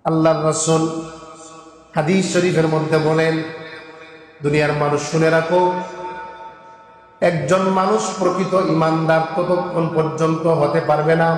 আল্লাহর রাসূল হাদিস শরীফের মধ্যে বলেন, দুনিয়ার মানুষ শুনে রাখো, একজন মানুষ প্রকৃত ঈমানদার ততক্ষণ পর্যন্ত হতে পারবে না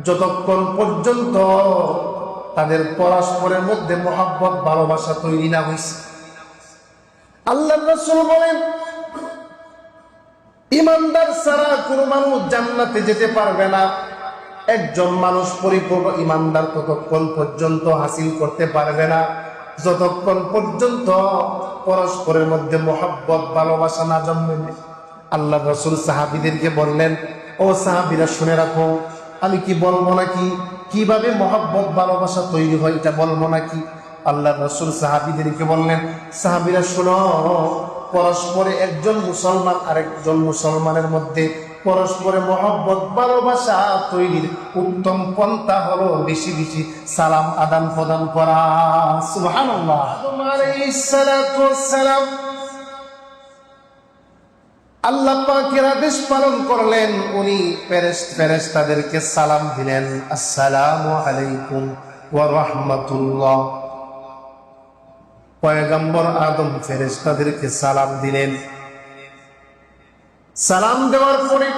যতক্ষণ পর্যন্ত তাদের পরস্পরের মধ্যে মহব্বত ভালোবাসা তৈরি না হয়েছে। আল্লাহর রাসূল বলেন, ঈমানদার ছাড়া কোনো মানুষ জান্নাতে যেতে পারবে না। একজন মানুষ পরিপূর্ণ ঈমানদার ততক্ষণ পর্যন্ত হাসিল করতে পারবে না যতক্ষণ পর্যন্ত পরস্পরের মধ্যে মহব্বত ভালোবাসা না জন্মে। আল্লাহর রাসূল সাহাবীদেরকে বললেন, ও সাহাবীরা শুনে রাখো, আমি কি বলবো নাকি কিভাবে মহব্বত ভালোবাসা তৈরি হয়, এটা বলবো নাকি? আল্লাহর রাসূল সাহাবীদেরকে বললেন, সাহাবীরা শুনো, পরস্পরে একজন মুসলমান আরেকজন মুসলমানের মধ্যে পরস্পরে মহব্বত ভালোবাসা তৈরির উত্তম পন্থা হলো বেশি বেশি সালাম আদান প্রদান করা। সুবহানাল্লাহ। আলাইহিস সালাতু ওয়াস সালাম আল্লাহ পাকের আদেশ পালন করলেন, উনি ফেরেশতাদেরকে সালাম দিলেন, আসসালামু আলাইকুম ওয়া রাহমাতুল্লাহ। পয়গম্বর আদম ফেরেশতাদেরকে সালাম দিলেন। সালাম দেওয়ার পরে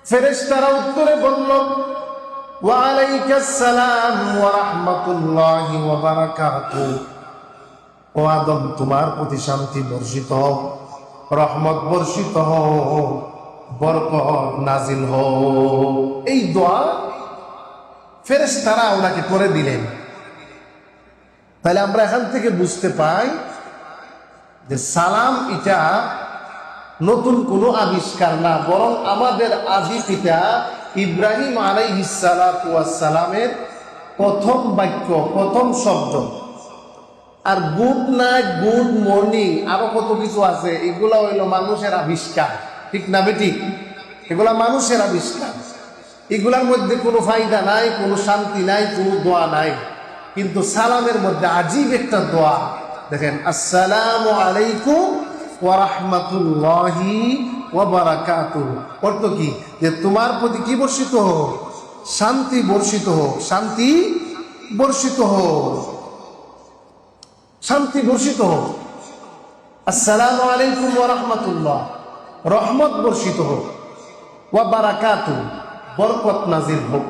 ফেরেশতারা উত্তরে বলল, ওয়া আলাইকাস সালাম ওয়া রাহমাতুল্লাহি ওয়া বারাকাতুহু। ও আদম, তোমার প্রতি শান্তি বর্ষিত হোক, রহমত বর্ষিত হোক, বরকত নাজিল হোক। এই দোয়া ফেরেশতারা ওনাকে করে দিলেন। তাহলে আমরা এখান থেকে বুঝতে পাই যে সালাম এটা নতুন কোনো আবিষ্কার না, বরং আমাদের আদি পিতা ইব্রাহিম আলাইহিস সালাতু ওয়াস সালামের প্রথম বাক্য, প্রথম শব্দ। আর গুড নাইট, গুড মর্নিং, আরো কত কিছু আছে, এগুলা হইল মানুষের আবিষ্কার, ঠিক না বেটি? এগুলা মানুষের আবিষ্কার। এগুলার মধ্যে কোনো ফায়দা নাই, কোনো শান্তি নাই, কোনো দোয়া নাই। কিন্তু সালামের মধ্যে আজীব একটা দোয়া দেখেন, আসসালামু আলাইকুম ওয়া রাহমাতুল্লাহি ওয়া বারাকাতুহু। অর্থ কি? যে তোমার প্রতি কি বর্ষিত হোক? শান্তি বর্ষিত হোক, শান্তি বর্ষিত হোক, শান্তি বর্ষিত হোক। আসসালামু আলাইকুম ওয়া রাহমাতুল্লাহ, রহমত বর্ষিত হোক, ওয়া বারাকাতুহু, বরকত নাজিল হোক।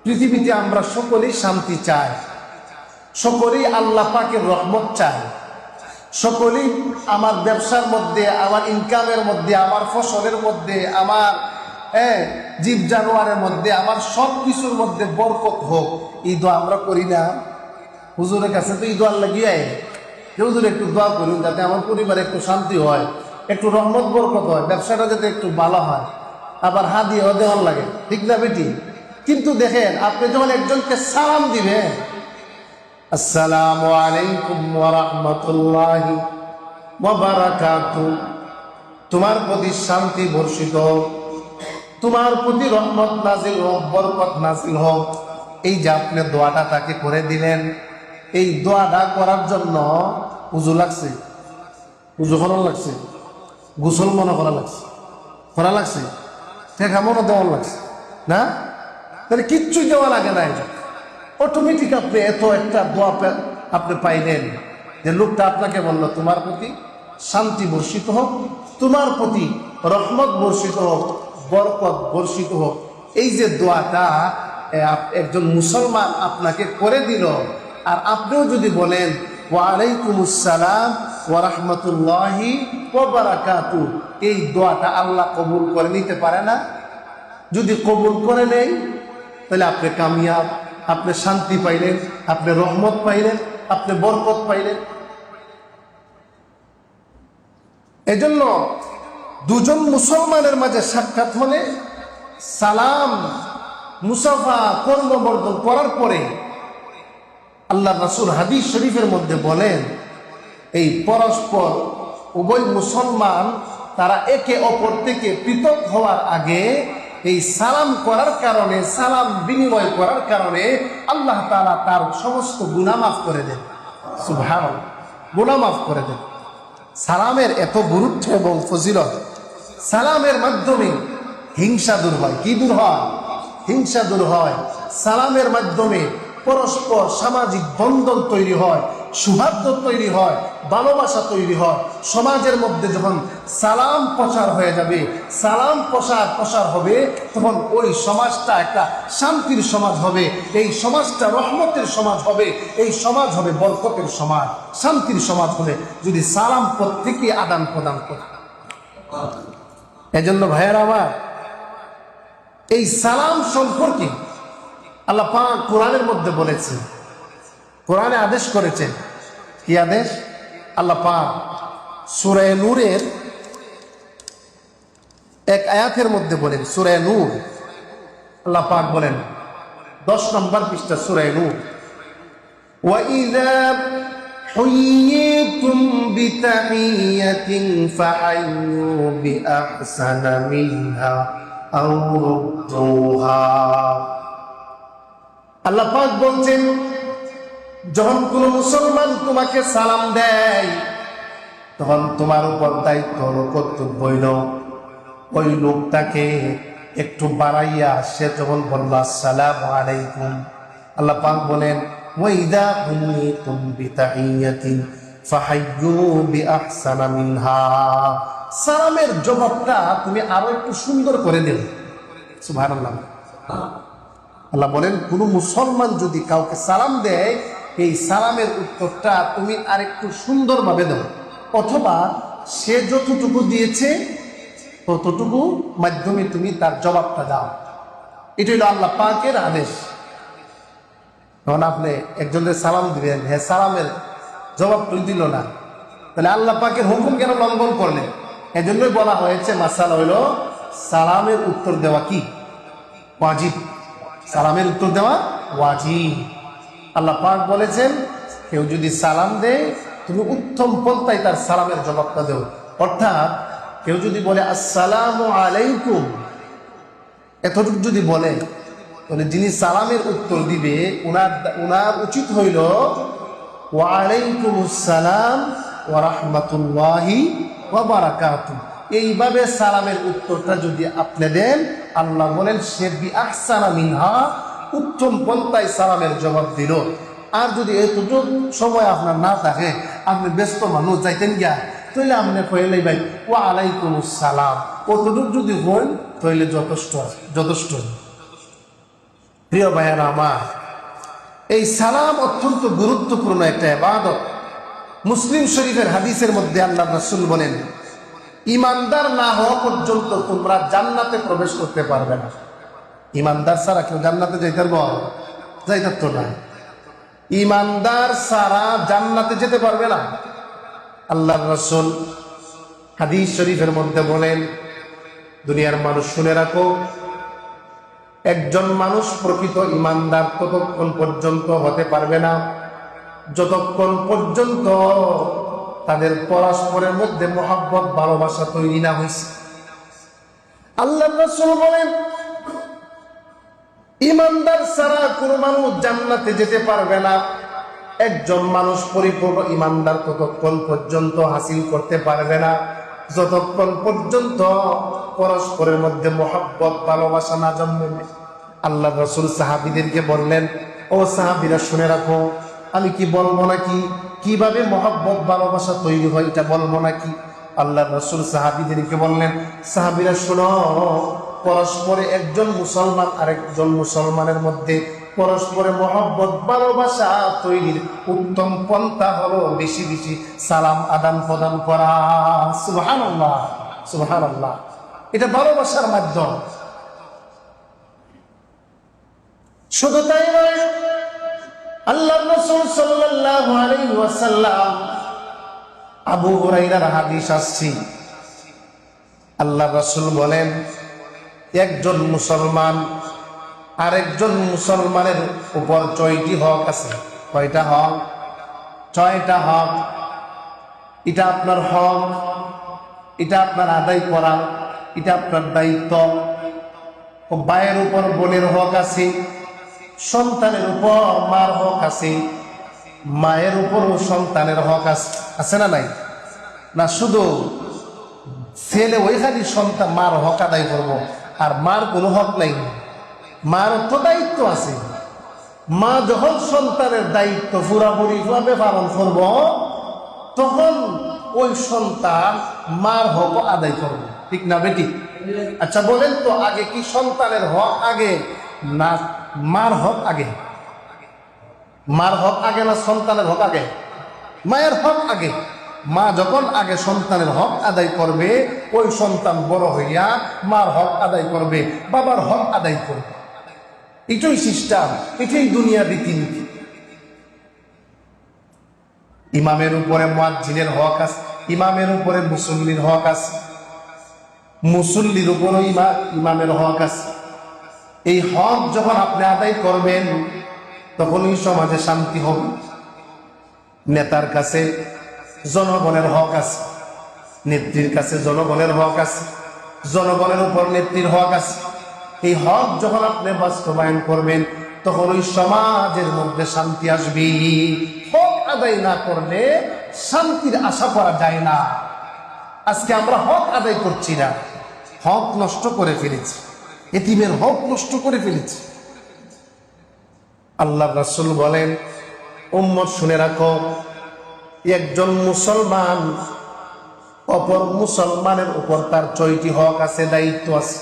পৃথিবীতে আমরা সকলেই শান্তি চাই, সকলেই আল্লাহ পাকের রহমত চাই, সকলেই আমার ব্যবসার মধ্যে, আমার ইনকামের মধ্যে, আমার ফসলের মধ্যে, আমার জীব জানোয়ারের মধ্যে, আমার সব কিছুর মধ্যে বরকত হোক। এই দোয়া আমরা করি না? হুজুরের কাছে তো এই দোয়া লাগিয়ে হুজুর একটু দোয়া করুন যাতে আমার পরিবারে একটু শান্তি হয়, একটু রহমত বরকত হয়, ব্যবসাটা যাতে একটু ভালো হয়, আবার হাদিয়া দেওয়ার লাগে, ঠিক না বেটি? কিন্তু দেখেন, আপনি যখন একজনকে সালাম দিবেন, আসসালামু আলাইকুম ওয়া রাহমাতুল্লাহি ওয়া বারাকাতুহু, তোমার প্রতি শান্তি বর্ষিত হোক, তোমার প্রতি রহমত নাজিল হোক, বরকত নাজিল হোক। এই যে আপনি দোয়াটা তাকে করে দিলেন, এই দোয়াটা করার জন্য উযু লাগছে, উযু করা লাগছে, গোসল মনে করা লাগছে, করা লাগছে, ঠেকা মনে দেওয়া লাগছে না? তাহলে কিচ্ছুই দেওয়া লাগে না, এটা অটোমেটিক আপনি এত একটা দোয়া আপনি পাইলেন যে লোকটা আপনাকে বলল, তোমার প্রতি শান্তি বর্ষিত হোক, তোমার প্রতি রহমত বর্ষিত হোক, বরকত বর্ষিত হোক। এই যে দোয়াটা একজন মুসলমান আপনাকে করে দিল, আর আপনিও যদি বলেন ওয়া আলাইকুমুস সালাম ওয়া রাহমাতুল্লাহি ওয়া বারাকাতুহু, এই দোয়াটা আল্লাহ কবুল করে নিতে পারে না? যদি কবুল করে নেই তাহলে আপনি কামিয়াব, আপনি শান্তি পাইলেন, আপনি রহমত পাইলেন, আপনি বরকত পাইলেন। এজন্য দুজন মুসলমানের মাঝে সাক্ষাৎ হলে সালাম মুসাফা কর্মবর্ধন করার পরে আল্লাহ রাসূল হাদিস শরীফের মধ্যে বলেন, এই পরস্পর উভয় মুসলমান তারা একে অপর থেকে পৃথক হওয়ার আগে এই সালাম করার কারণে, সালাম বিনিময় করার কারণে আল্লাহ তাআলা তার সমস্ত গুনাহ মাফ করে দেন। সুবহানাল্লাহ, গুনাহ মাফ করে দেন। সালামের এত গুরুত্ব এবং ফজিলত। সালামের মাধ্যমে হিংসা দূর হয়। কি দূর হয়? হিংসা দূর হয়। সালামের মাধ্যমে পরস্পর সামাজিক বন্ধন তৈরি হয়, সৌহার্দ্য তৈরি হয়, ভালোবাসা তৈরি হয়। সমাজের মধ্যে যখন সালাম প্রচার হয়ে যাবে, সালাম প্রসার হবে, তখন ওই সমাজটা একটা শান্তির সমাজ হবে, এই সমাজটা রহমতের সমাজ হবে, এই সমাজ হবে বরকতের সমাজ, শান্তির সমাজ হবে যদি সালাম প্রত্যেকে আদান প্রদান করে। এজন্য ভাইয়েরা আমার, এই সালাম সম্পর্কে আল্লাহ পাক কোরআনের মধ্যে বলেছেন, কোরআনে আদেশ করেছেন। কি আদেশ? আল্লাহ পাক সূরা নূরের এক আয়াতের মধ্যে বলেন, সূরা নূর আল্লাহ পাক বলেন 10 নম্বর পৃষ্ঠা সূরা নূর, ওয়াইযা হুয়িতুম বিতাহিয়াতিন ফাহাইয়ু বিআহসানা মিনহা আও রুদ্দুহা। আল্লাহ পাক বলছেন, যখন কোন মুসলমান তোমাকে সালাম দেয়, তখন তোমার উপর দায়িত্ব হলো, কর্তব্য হইল ওই লোকটাকে একটু বাড়াইয়া, সে যখন বলল আসসালামু আলাইকুম, আল্লাহ পাক বলেন ওয়াইদা হুয়িতুম বিতাহিয়াতিন ফাহাইয়ু বিআহসানা মিনহা, সালামের জবাবটা তুমি আরো একটু সুন্দর করে দেবে। সুবহানাল্লাহ। আল্লাহ বলেন, কোন মুসলমান যদি কাউকে সালাম দেয়, এই সালামের উত্তরটা তুমি আরেকটু সুন্দরভাবে দাও, অথবা সে যতটুকু দিয়েছে ততটুকু মাধ্যমে তুমি তার জবাবটা দাও। এটা হলো আল্লাহ পাকের আদেশ। তখন আপনি একজনের সালাম দিবেন, হ্যাঁ সালামের জবাব তুই দিল না, তাহলে আল্লাহ পাকের হুকুম কেন লঙ্ঘন করলেন? এজন্যই বলা হয়েছে মাসালা হইল সালামের উত্তর দেওয়া কি ওয়াজিব, সালামের উত্তর দেওয়া ওয়াজিব। আল্লাহ পাক বলেছেন, কেউ যদি সালাম দেয় তুমি উত্তম পন্থায় তার সালামের জবাবটা দেও। অর্থাৎ কেউ যদি বলে আসসালামু আলাইকুম, এতটুকু যদি বলে, তাহলে যিনি সালামের উত্তর দিবে উনার উচিত হইল ওয়া আলাইকুমুস সালাম ওয়া রাহমাতুল্লাহি ওয়া বারাকাতুহু। এইভাবে সালামের উত্তরটা যদি আপনি দেন, আল্লাহ বলেন সে বিআহসানা মিনহা, উত্তম পন্থায় সালামের জবাব দিল। আর যদি এতটুকু সময় আপনার না থাকে, আপনি ব্যস্ত মানুষ যাইতেন গিয়া, তাহলে আপনি কইলে ভাই ওয়া আলাইকুমুস সালাম, কতটুকু যদি হন তাহলে যথেষ্ট। প্রিয় ভাইয়েরা আমার, এই সালাম অত্যন্ত গুরুত্বপূর্ণ একটা ইবাদত। মুসলিম শরীফের হাদিসের মধ্যে আল্লাহ রাসূল বলেন, ইমানদার না হওয়া পর্যন্ত তোমরা জান্নাতে প্রবেশ করতে পারবে না। ইমানদার ছাড়া কেউ জান্নাতে যাইতে তো না। ইমানদার ছাড়া জান্নাতে যেতে পারবে না। আল্লাহর রাসূল হাদিস শরীফের মধ্যে বলেন, দুনিয়ার মানুষ শুনে রাখো, একজন মানুষ প্রকৃত ইমানদার ততক্ষণ পর্যন্ত হতে পারবে না যতক্ষণ পর্যন্ত তাদের পরস্পরের মধ্যে মহব্বত ভালোবাসা তৈরি না হয়েছে। আল্লাহর রাসূল বলেন, ইমানদার ছাড়া কোনো মানুষ জান্নাতে যেতে পারবে না। একজন মানুষ পরিপূর্ণ ইমানদার ততক্ষণ পর্যন্ত হাসিল করতে পারবে না যতক্ষণ পর্যন্ত পরস্পরের মধ্যে মহব্বত ভালোবাসা না জন্মে। আল্লাহর রাসূল সাহাবীদেরকে বললেন, ও সাহাবীরা শুনে রাখো, আমি কি বলবো নাকি কিভাবে মহব্বত ভালোবাসা তৈরি হয়, এটা বলবো নাকি? আল্লাহর রাসূল সাহাবীদেরকে বললেন, সাহাবীরা শোনো, পরস্পরে একজন মুসলমান আরেকজন মুসলমানের মধ্যে পরস্পরে মহব্বত ভালোবাসা তৈরির উত্তম পন্থা হলো বেশি বেশি সালাম আদান প্রদান করা। সুবহানাল্লাহ, সুবহানাল্লাহ। এটা ভালোবাসার মাধ্যম। শুধু তাই নয়, আল্লাহর রাসূল সাল্লাল্লাহু আলাইহি ওয়াসাল্লাম, আবু হুরায়রার হাদিস আসছে, আল্লাহর রাসূল বলেন, একজন মুসলমান আরেকজন মুসলমানের উপর 6টি হক আছে। কয়টা হক? 6টা হক। এটা আপনার হক, এটা আপনার আদায় করা, এটা আপনার দায়িত্ব। ভাইয়ের উপর বোনের হক আছে, সন্তানের উপর মার হক আছে, মায়ের উপরও সন্তানের হক আছে না নাই? না শুধু ছেলে ওইখানে সন্তান মার হক আদায় করবো আর মার কোনো হক নাই? মার তো দায়িত্ব আছে। মা যখন সন্তানের দায়িত্ব পুরাপুরি ভাবে পালন করব, তখন ওই সন্তান মার হক আদায় করবে। ঠিক না বেটি? আচ্ছা বলেন তো, আগে কি সন্তানের হক আগে না মার হক আগে? মার হক আগে না সন্তানের হক আগে? মায়ের হক আগে। মা যখন আগে সন্তানের হক আদায় করবে, ওই সন্তান বড় হইয়া মার হক আদায় করবে, বাবার হক আদায় করবে। এটাই সিস্টেম, এটাই দুনিয়ার রীতিনীতি। ইমামের উপরে মুয়াজ্জিনের হক আছে, ইমামের উপরে মুসল্লির হক আছে, মুসল্লির উপরে ইমামের হক আছে। এই হক যখন আপনি আদায় করবেন, তখনই সমাজে শান্তি হবে। নেতার কাছে জনগণের হক আছে, নেত্রীর কাছে জনগণের হক আছে, জনগণের উপর নেত্রীর হক আছে। এই হক যখন আপনি বাস্তবায়ন করবেন, তখন ওই সমাজের মধ্যে শান্তি আসবে। হক আদায় না করলে শান্তির আশা করা যায় না। আজকে আমরা হক আদায় করছি না, হক নষ্ট করে ফেলেছি, এতিমের হক নষ্ট করে ফেলেছি। আল্লাহর রাসূল বলেন, উম্মত শুনে রাখো, একজন মুসলমান অপর মুসলমানের উপর তার ৬টি হক আছে, দায়িত্ব আছে।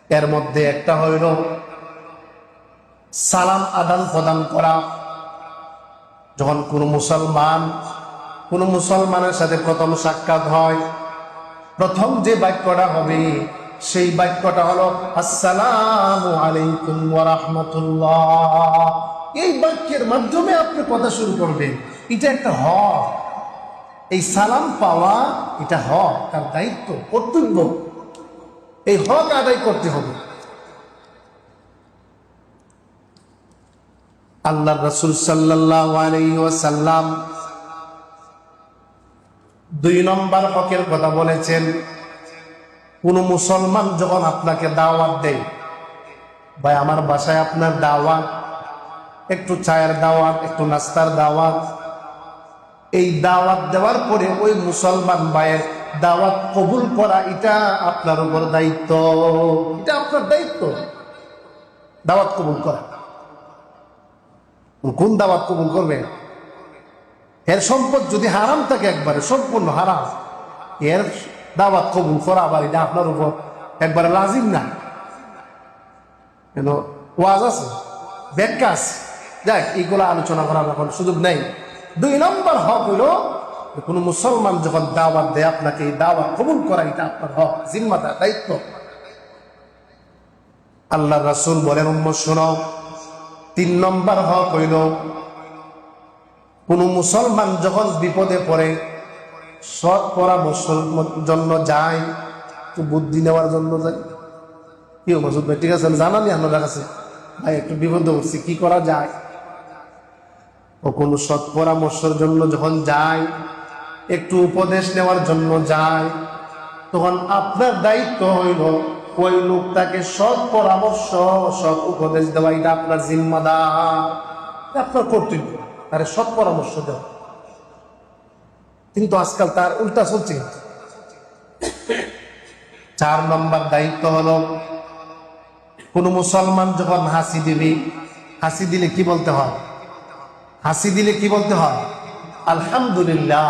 এর মধ্যে একটা হইল সালাম আদান প্রদান করা। যখন কোন মুসলমানের সাথে প্রথম সাক্ষাৎ হয়, প্রথম যে বাক্যটা হবে, সেই বাক্যটা হলো আসসালামু আলাইকুম ওয়া রাহমাতুল্লাহ। এই বাক্যের মাধ্যমে আপনি কথা শুরু করবেন। এটা একটা হক, এই সালাম পাওয়া এটা হক, তার দায়িত্ব, কর্তব্য। এই হক আদায় করতে হবে। আল্লাহর রাসূল সাল্লাল্লাহু আলাইহি ওয়াসাল্লাম ২ নম্বর হকের কথা বলেছেন। কোন মুসলমান যখন আপনাকে দাওয়াত দেয়, ভাই আমার বাসায় আপনার দাওয়াত, একটু চায়ের দাওয়াত, একটু নাস্তার দাওয়াত, এই দাওয়াত দেওয়ার পরে ওই মুসলমান ভাইয়ের দাওয়াত কবুল করা, এটা আপনার উপর দায়িত্ব। এটা আপনার দায়িত্ব, দাওয়াত কবুল করা। কোন দাওয়াত কবুল করবে? এর সম্পদ যদি হারাম থাকে, একবারে সম্পূর্ণ হারাম, এর দাওয়াত কবুল করা আবার এটা আপনার উপর একবারে লাজিম না। কেন? ওয়াজ আছে, ব্যাখ্যা আছে, যাক এইগুলো আলোচনা করার এখন সুযোগ নেই। ২ নম্বর হক হলো, কোন মুসলমান যখন দাওয়াত দেয় আপনাকে, এই দাওয়াত কবুল করা এটা আপনার হক, জিম্মাদার, দায়িত্ব। আল্লাহর রাসূল বলেন, উম্মত শোনো, ৩ নম্বর হক হইল, কোন মুসলমান যখন বিপদে পড়ে, সৎ পরামর্শের জন্য যায়, তো বুদ্ধি নেওয়ার জন্য যায়। কি মাসুদ ভাই, ঠিক আছে, জানানি আপনার কাছে, ভাই একটু বিপদে উঠছি, কি করা যায়? ও কোন সৎ পরামর্শের জন্য যখন যায়, একটু উপদেশ নেওয়ার জন্য যায়, তখন আপনার দায়িত্ব হইল ওই লোকটাকে সৎ পরামর্শ, সৎ উপদেশ দেওয়া, এটা আপনার জিম্মাদার, আপনার কর্তব্য, তার সৎ পরামর্শ দেওয়া। কিন্তু আজকাল তার উল্টা চলছে। ৪ নম্বর দায়িত্ব হলো, কোন মুসলমান যখন হাসি দিবে, হাসি দিলে কি বলতে হয়? হাসি দিলে কি বলতে হয়? আলহামদুলিল্লাহ,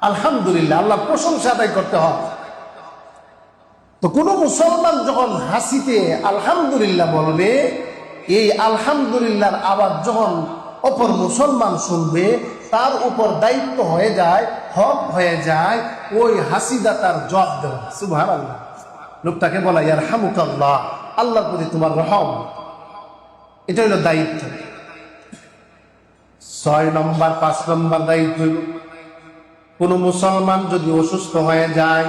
আলহামদুলিল্লাহ, আল্লাহ প্রশংসা আদায় করতে হয়। তো কোন মুসলমান যখন হাসিতে আলহামদুলিল্লাহ বলবে, এই আলহামদুলিল্লাহর আওয়াজ যখন অপর মুসলমান শুনবে, তার উপর দায়িত্ব হয়ে যায়, হক হয়ে যায়, ওই হাসিদাতার জবাব দেওয়া। সুবহানাল্লাহ, লোকটাকে বলা ইয়ারহামুকাল্লাহ, আল্লাহর প্রতি তোমার রহম। এটা হলো দায়িত্ব। ৬ নম্বর ৫ নম্বর দায়িত্ব হইল, কোন মুসলমান যদি অসুস্থ হয়ে যায়,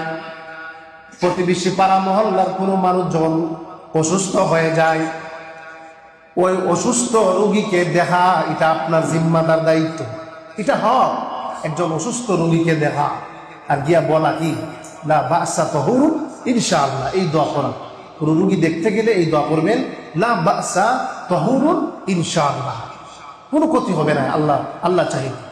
প্রতিবেশী পাড়া মহল্লার কোনো মানুষজন অসুস্থ হয়ে যায়, ওই অসুস্থ রোগীকে দেখা, এটা আপনার জিম্মাদার দায়িত্ব। এটা হক, একজন অসুস্থ রোগীকে দেখা আর গিয়া বলা কি, লা বাসা তাহুরুন ইনশাআল্লাহ, এই দোয়া করা। কোন রোগী দেখতে গেলে এই দোয়া করবেন, লা বাসা তাহুরুন ইনশাআল্লাহ, কোনো ক্ষতি হবে না, আল্লাহ চাহিদা।